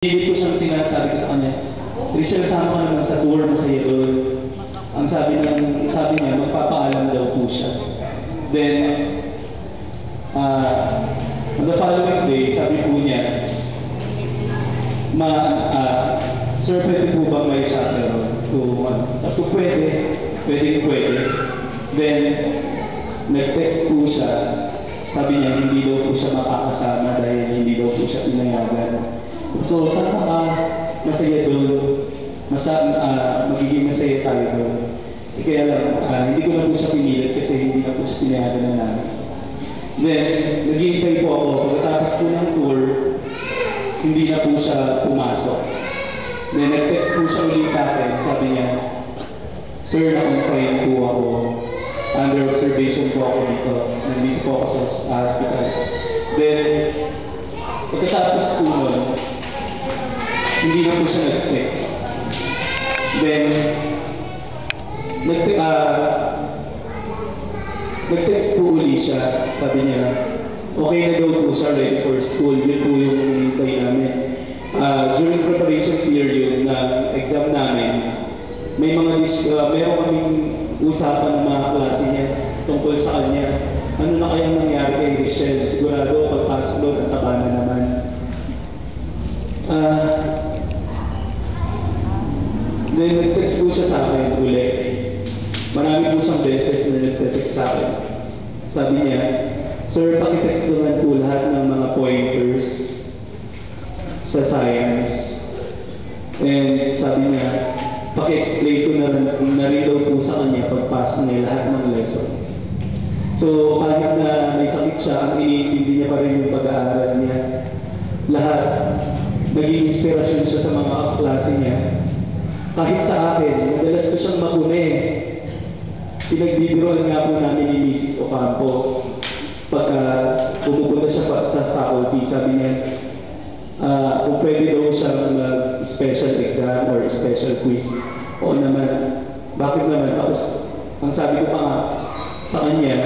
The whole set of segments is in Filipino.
Hindi ko siyang sinasabi ko sa kanya, Richelle, sama ka naman sa tour, masaya doon. Ang sabi niya, magpapaalam daw po siya. Then, on the following day, sabi po niya, Sir, pwede po ba may chaperone? Sabi ko, pwede. Then, nag-text po siya. Sabi niya, hindi daw po siya makakasama dahil hindi daw po siya pinayagan. So, sana masaya doon, magiging masaya tayo doon. Kaya lang, hindi ko na po siya pinilit kasi hindi na po siya pinayagan na namin. Then, nag-iintay po ako. Pagkatapos po ng tour, hindi na po siya pumasok. Then, nag-text po siya ulit sa akin. Sabi niya, Sir, na-confine po ako. Under observation po ako dito. Nandito po ako sa hospital. Then, pagkatapos po nun, hindi na po siya nag-text. Then, nag-text po uli siya. Sabi niya, okay na daw po siya, ready for school. Yun po yung hinintay namin. During preparation period na exam namin, meron kaming usapan ng mga klase niya tungkol sa kanya. Ano na kayang nangyari kay Richelle? Sigurado, pagpasok doon, ang taba na naman. Then, nag-text po siya sa akin ulit. Marami po siyang beses na nag-text sa akin. Sabi niya, Sir, pakitext naman po lahat ng mga pointers sa science. And sabi niya, paki-explain ko na rin daw po sa kanya pagpasok niya lahat ng lessons. So, kahit na may sakit siya, ang iniintindi niya pa rin yung pag-aaral niya. Lahat, naging inspirasyon siya sa mga kaklase niya. Kahit sa akin, madalas ko siyang makune. Pinagbibiroan nga po namin ni Mrs. Ocampo. Pagka pumupunta siya sa faculty, sabi niya, kung pwede daw siyang special exam or special quiz. Oo naman, bakit naman? Tapos, ang sabi ko pa nga sa kanya,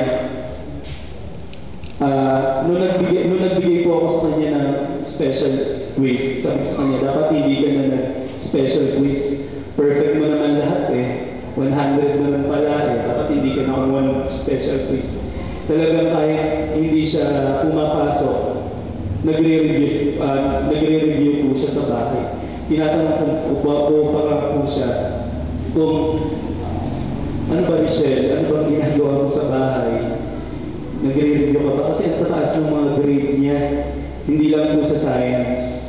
nung nagbigay po ako sa kanya ng special quiz, sabi ko sa kanya, dapat hindi ka na nag-special quiz. Perfect mo naman lahat 100 naman pala dapat hindi ka na one special quiz. Talagang kahit hindi siya pumapasok, nagre-review po siya sa bahay. Tinatanong ko po siya kung ano ba, Richelle, ano bang ginagawa mo sa bahay? Nagre-review ka ba? Kasi ang tataas ng mga grade niya, hindi lang po sa science.